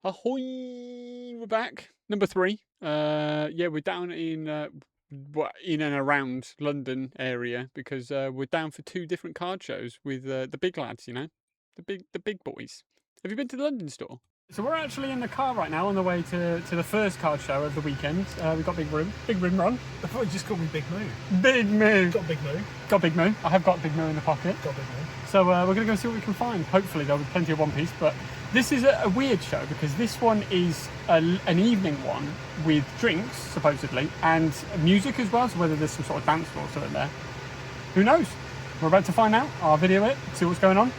Ahoy! We're back. Number 3. Yeah, we're down in in and around London area because we're down for 2 different card shows with the big lads. The big boys. Have you been to the London store? So we're actually in the car right now on the way to the first card show of the weekend. We've got Big Room Run. I thought you just called me Big Moo. Big Moo. Got Big Moo. Got Big Moo. I have got Big Moo in the pocket. Got Big Moo. So we're going to go see what we can find. Hopefully there'll be plenty of One Piece, but this is a weird show because this one is an evening one with drinks, supposedly, and music as well, so whether there's some sort of dance floor or something there. Who knows? We're about to find out. I'll video it, see what's going on.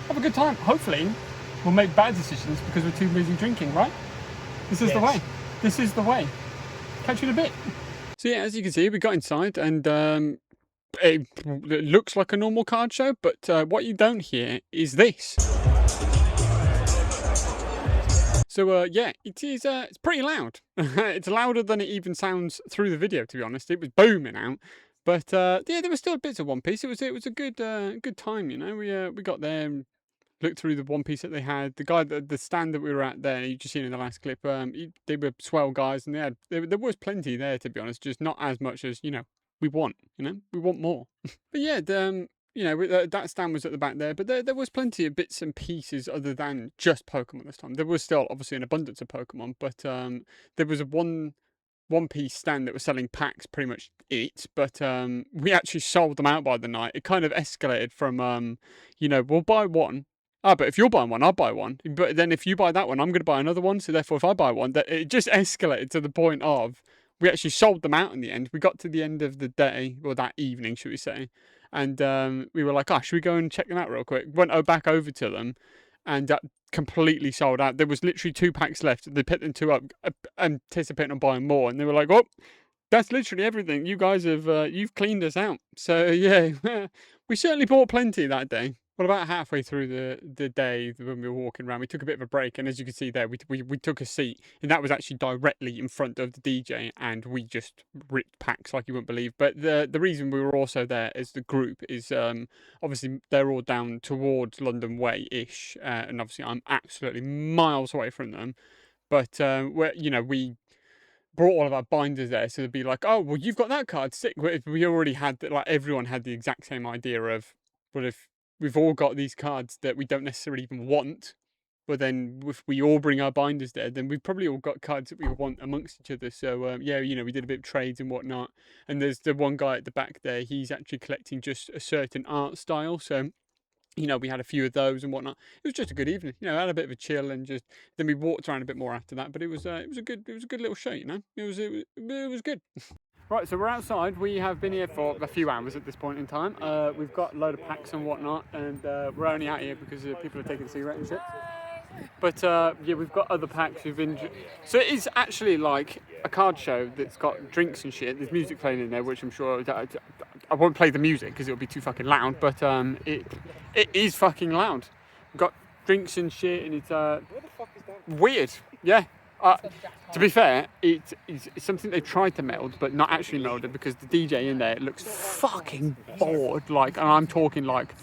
Have a good time. Hopefully we'll make bad decisions because we're too busy drinking, right? This is the way. This is the way. Catch you in a bit. So yeah, as you can see, we got inside and it looks like a normal card show, but what you don't hear is this. So yeah, it is. It's pretty loud. It's louder than it even sounds through the video. To be honest, it was booming out, but yeah, there were still bits of One Piece. It was a good time. We got there and looked through the One Piece that they had. The guy, the stand that we were at there, you just seen in the last clip. They were swell guys, and there was plenty there. To be honest, just not as much as we want. We want more. But yeah, that stand was at the back there, but there was plenty of bits and pieces other than just Pokemon this time. There was still obviously an abundance of Pokemon, but there was a One Piece stand that was selling packs, pretty much it. But we actually sold them out by the night. It kind of escalated from we'll buy one. But if you're buying one, I'll buy one. But then if you buy that one, I'm going to buy another one. So therefore, if I buy one, that it just escalated to the point of we actually sold them out in the end. We got to the end of the day, or that evening, should we say. And we were like, should we go and check them out real quick? Went back over to them and completely sold out. There was literally 2 packs left. They picked them 2 up, anticipating on buying more. And they were like, oh, that's literally everything. You guys have, you've cleaned us out. So yeah, we certainly bought plenty that day. Well, about halfway through the day when we were walking around, we took a bit of a break, and as you can see there, we took a seat, and that was actually directly in front of the DJ, and we just ripped packs like you wouldn't believe. But the reason we were also there as the group is obviously they're all down towards London Way ish, and obviously I'm absolutely miles away from them. But we brought all of our binders there, so they'd be like, oh well, you've got that card, sick. We already had that, like everyone had the exact same idea of, well, if we've all got these cards that we don't necessarily even want, but then if we all bring our binders there, then we've probably all got cards that we want amongst each other. So yeah, we did a bit of trades and whatnot. And there's the one guy at the back there, he's actually collecting just a certain art style. So we had a few of those and whatnot. It was just a good evening. Had a bit of a chill and just then we walked around a bit more after that. But it was a good little show. It was good. Right, so we're outside. We have been here for a few hours at this point in time. We've got a load of packs and whatnot, and we're only out here because people are taking cigarettes and shit. But yeah, we've got other packs. So it is actually like a card show that's got drinks and shit. There's music playing in there, which I'm sure I won't play the music because it'll be too fucking loud. But it is fucking loud. We've got drinks and shit, and it's weird. Yeah. To be fair, it's something they tried to meld, but not actually melded because the DJ in there looks fucking bored. Like, and I'm talking like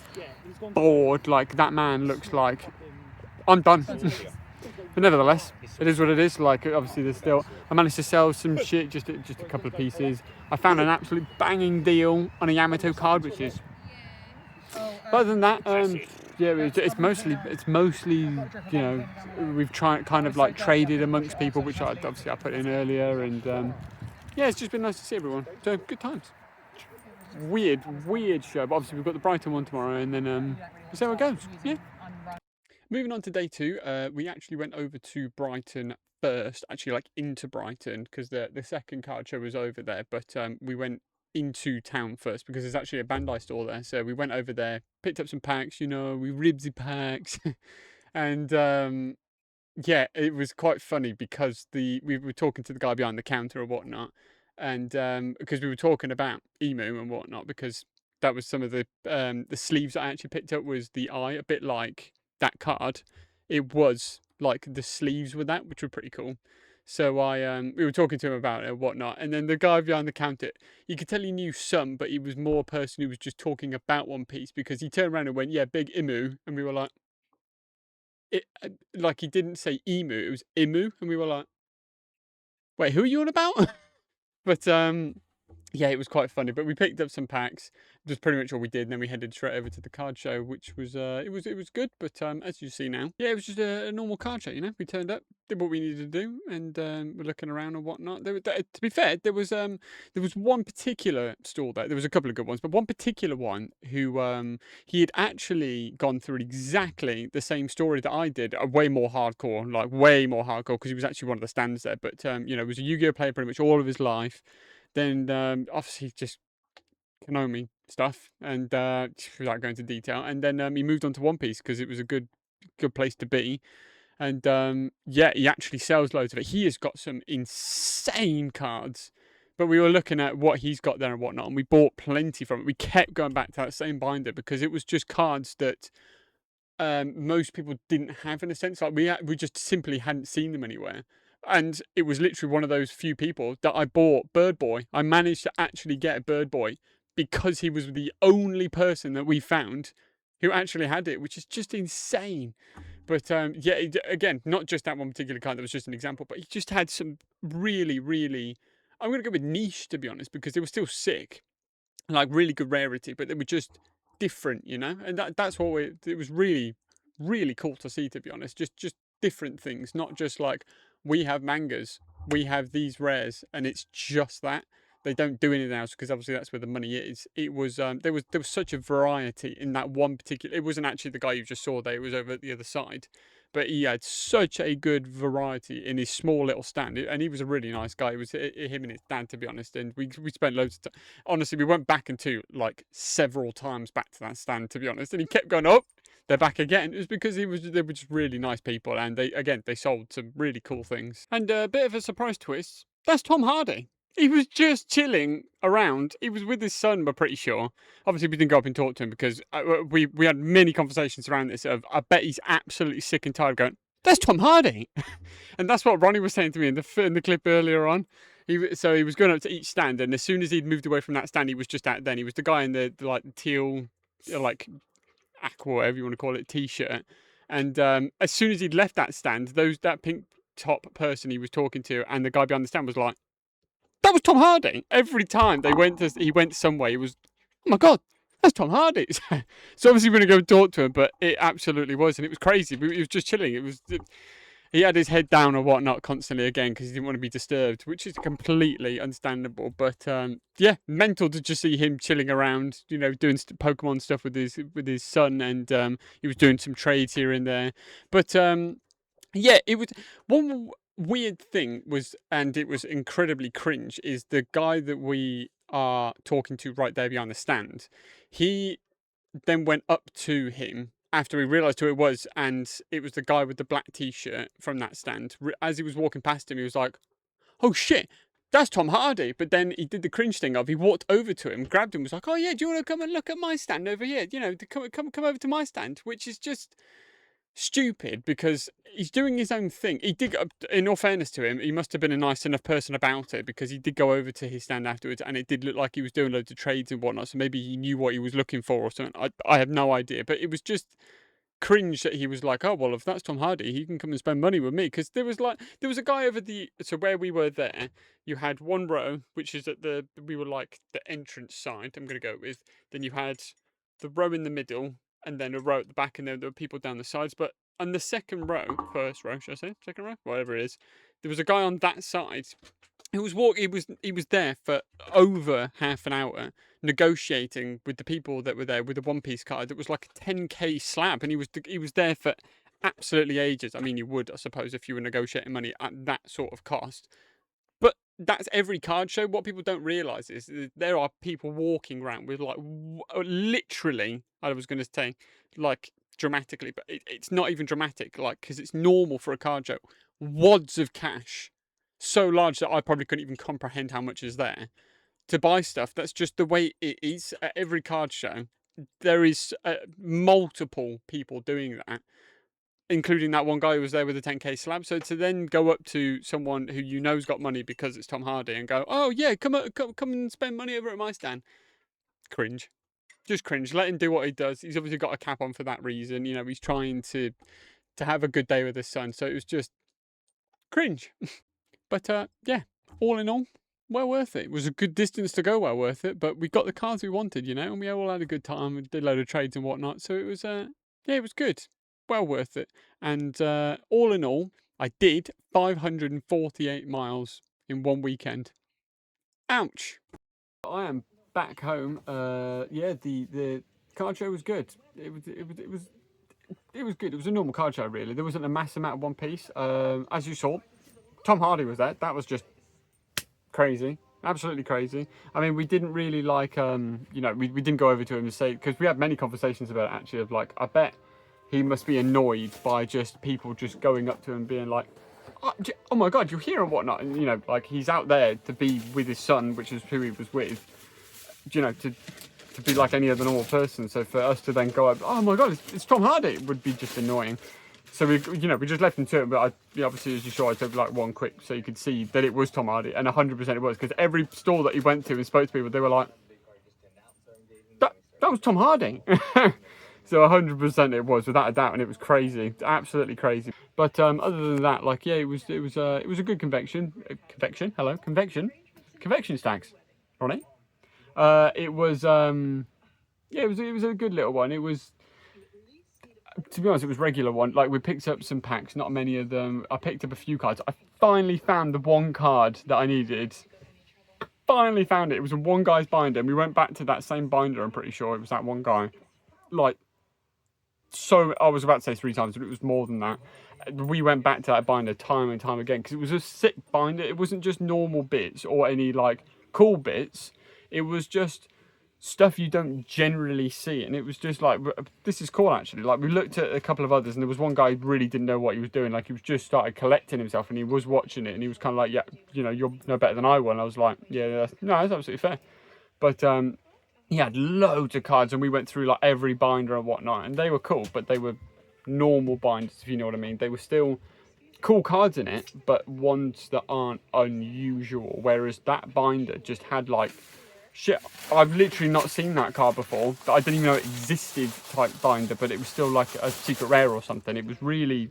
bored. Like that man looks like I'm done. But nevertheless, it is what it is. Like, obviously, I managed to sell some shit, just a couple of pieces. I found an absolute banging deal on a Yamato card, which is. But other than that, yeah, it's mostly we've tried kind of like traded amongst people, which I put in earlier, and yeah, it's just been nice to see everyone. So good times. Weird show, but obviously we've got the Brighton one tomorrow, and then we'll see how it goes. Yeah. Moving on to day 2, we actually went over to Brighton first, actually like into Brighton, because the second card show was over there, but we went into town first because there's actually a Bandai store there. So we went over there, picked up some packs, we ribsy packs. And yeah, it was quite funny because we were talking to the guy behind the counter or whatnot. And because we were talking about Emu and whatnot, because that was some of the sleeves I actually picked up was the eye, a bit like that card. It was like the sleeves with that, which were pretty cool. So we were talking to him about it and whatnot, and then the guy behind the counter, you could tell he knew some, but he was more a person who was just talking about One Piece because he turned around and went, "Yeah, big Imu," and we were like, like he didn't say emu, it was imu, and we were like, wait, who are you on about? But yeah, it was quite funny. But we picked up some packs. Just pretty much all we did, and then we headed straight over to the card show, which was it was good. But as you see now, yeah, it was just a normal card show. You know, we turned up, did what we needed to do, and we're looking around and whatnot. To be fair, there was one particular stall there. There was a couple of good ones, but one particular one who he had actually gone through exactly the same story that I did, way more hardcore, like way more hardcore, because he was actually one of the stands there. But you know, was a Yu-Gi-Oh player pretty much all of his life. Then obviously just Konami stuff, and without going into detail, and then he moved on to One Piece because it was a good place to be. And yeah, he actually sells loads of it. He has got some insane cards. But we were looking at what he's got there and whatnot, and we bought plenty from it. We kept going back to that same binder because it was just cards that most people didn't have, in a sense. Like we just simply hadn't seen them anywhere. And it was literally one of those few people that I bought Bird Boy. I managed to actually get a Bird Boy because he was the only person that we found who actually had it, which is just insane. But yeah, again, not just that one particular card. That was just an example, but he just had some really, really. I'm gonna go with niche, to be honest, because they were still sick, like really good rarity, but they were just different, you know. And that's what it was really, really cool to see, to be honest. Just different things, not just like we have mangas, we have these rares, and it's just that. They don't do anything else because obviously that's where the money is. It was there was such a variety in that one particular. It wasn't actually the guy you just saw there. It was over at the other side, but he had such a good variety in his small little stand, and he was a really nice guy. It was him and his dad, to be honest, and we spent loads of time. Honestly, we went back into like several times back to that stand, to be honest, and he kept going up. They're back again. It was because they were just really nice people, and they sold some really cool things. And a bit of a surprise twist. That's Tom Hardy. He was just chilling around. He was with his son, we're pretty sure. Obviously, we didn't go up and talk to him because we had many conversations around this. Of I bet he's absolutely sick and tired of going, "That's Tom Hardy," and that's what Ronnie was saying to me in the clip earlier on. So he was going up to each stand, and as soon as he'd moved away from that stand, he was just out. Then he was the guy in the like teal, like aqua, whatever you want to call it, t-shirt. And as soon as he'd left that stand, that pink top person he was talking to, and the guy behind the stand was like, that was Tom Hardy. Every time he went somewhere, he was, oh my god, that's Tom Hardy. So obviously we're gonna go talk to him, but it absolutely was, and it was crazy. He was just chilling. He had his head down or whatnot constantly again because he didn't want to be disturbed, which is completely understandable. But yeah, mental to just see him chilling around, you know, doing Pokemon stuff with his son, and he was doing some trades here and there. But yeah, it was one weird thing was, and it was incredibly cringe, is the guy that we are talking to right there behind the stand. He then went up to him after he realised who it was, and it was the guy with the black t-shirt from that stand. As he was walking past him, he was like, "Oh shit, that's Tom Hardy." But then he did the cringe thing of he walked over to him, grabbed him, was like, "Oh yeah, do you want to come and look at my stand over here? You know, come over to my stand," which is just stupid because he's doing his own thing. He did, in all fairness to him, he must have been a nice enough person about it because he did go over to his stand afterwards, and it did look like he was doing loads of trades and whatnot. So maybe he knew what he was looking for or something. I have no idea, but it was just cringe that he was like, "Oh well, if that's Tom Hardy, he can come and spend money with me." Because there was a guy over so where we were there, you had one row which is we were like the entrance side. I'm gonna go with. Then you had the row in the middle, and then a row at the back, and then there were people down the sides. But on the second row, first row, should I say, second row, whatever it is, there was a guy on that side who was he was there for over half an hour negotiating with the people that were there with a One Piece card that was like a 10k slab, and he was there for absolutely ages. I mean, you would, I suppose, if you were negotiating money at that sort of cost. But that's every card show. What people don't realize is there are people walking around with like literally, I was going to say like dramatically, but it's not even dramatic, like because it's normal for a card show. Wads of cash, so large that I probably couldn't even comprehend how much is there to buy stuff. That's just the way it is at every card show. There is multiple people doing that, including that one guy who was there with the 10k slab. So to then go up to someone who you know's got money because it's Tom Hardy and go, "Oh yeah, come and spend money over at my stand," cringe. Just cringe. Let him do what he does. He's obviously got a cap on for that reason. You know, he's trying to to have a good day with his son. So it was just cringe. But yeah, all in all, well worth it. It was a good distance to go, well worth it. But we got the cards we wanted, you know, and we all had a good time. We did a load of trades and whatnot. So it was, yeah, it was good. Well worth it. And all in all, I did 548 miles in one weekend. Ouch. I am back home. Yeah, the card show was good. It was good. It was a normal card show, really. There wasn't a mass amount of one piece. As you saw, Tom Hardy was there. That was just crazy, absolutely crazy. I mean, we didn't really like, you know, we didn't go over to him and say, because we had many conversations about it actually, of like, I bet he must be annoyed by just people just going up to him being like, oh my God, you're here and whatnot. And, you know, like he's out there to be with his son, which is who he was with, you know, to be like any other normal person. So for us to then go up, oh my God, it's Tom Hardy, it would be just annoying. So we, you know, we just left him to it, but obviously, as you saw, I took like one quick so you could see that it was Tom Hardy, and 100% it was, because every store that he went to and spoke to people, they were like, that was Tom Hardy. So 100% it was, without a doubt, and it was crazy, absolutely crazy. But other than that, like, yeah, it was a good convection. Convection stacks, Ronnie. It was yeah, it was a good little one. It was, to be honest, it was regular one. Like, we picked up some packs, not many of them. I picked up a few cards. I finally found the one card that I needed. Finally found it. It was a one guy's binder, and we went back to that same binder. I'm pretty sure it was that one guy. Like, so I was about to say 3 times, but it was more than that. We went back to that binder time and time again because it was a sick binder. It wasn't just normal bits or any like cool bits. It was just stuff you don't generally see, and it was just like, this is cool actually. Like, we looked at a couple of others, and there was one guy who really didn't know what he was doing. Like, he was just started collecting himself, and he was watching it, and he was kind of like, yeah, you know, you're no better than I will. And I was like, yeah, no, that's absolutely fair. But he had loads of cards, and we went through like every binder and whatnot, and they were cool, but they were normal binders, if you know what I mean. They were still cool cards in it, but ones that aren't unusual, whereas that binder just had like, shit, I've literally not seen that card before. I didn't even know it existed type binder, but it was still like a secret rare or something. It was really,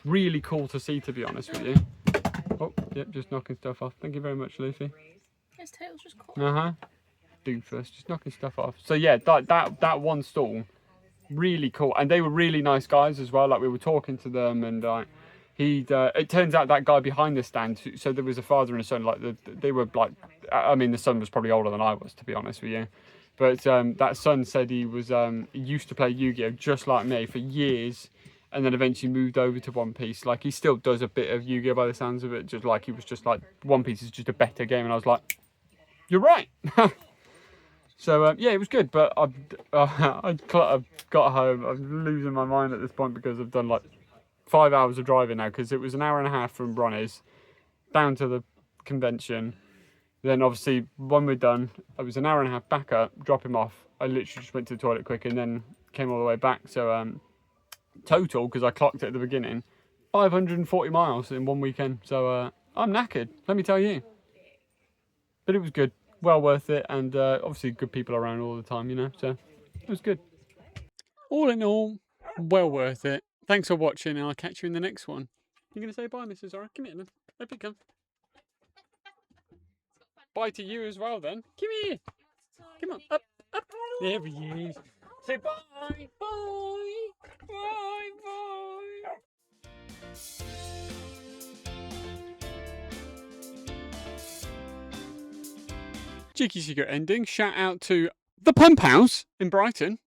really cool to see, to be honest with you. Oh, yep, just knocking stuff off. Thank you very much, Lucy. His tail's just caught. Doofus, just knocking stuff off. So yeah, that one stall, really cool. And they were really nice guys as well. Like, we were talking to them, and it turns out that guy behind the stand, so there was a father and a son, like they were like, I mean, the son was probably older than I was, to be honest with you, but that son said he was he used to play Yu-Gi-Oh just like me for years, and then eventually moved over to One Piece. Like, he still does a bit of Yu-Gi-Oh by the sounds of it, just like he was just like, One Piece is just a better game, and I was like, you're right. So yeah, it was good, but I've got home, I'm losing my mind at this point because I've done like 5 hours of driving now, because it was an hour and a half from Bronny's down to the convention. Then obviously when we're done, it was an hour and a half back up, drop him off. I literally just went to the toilet quick and then came all the way back. So total, because I clocked it at the beginning, 540 miles in one weekend. So I'm knackered, let me tell you. But it was good, well worth it, and obviously good people around all the time, you know, so it was good. All in all, well worth it. Thanks for watching, and I'll catch you in the next one. You're going to say bye, Mrs. Zora? Come here then. Up you come. Bye to you as well then. Come here. Come on, up, up. There he is. Say bye. Bye. Bye, bye. Cheeky secret ending. Shout out to the Pump House in Brighton.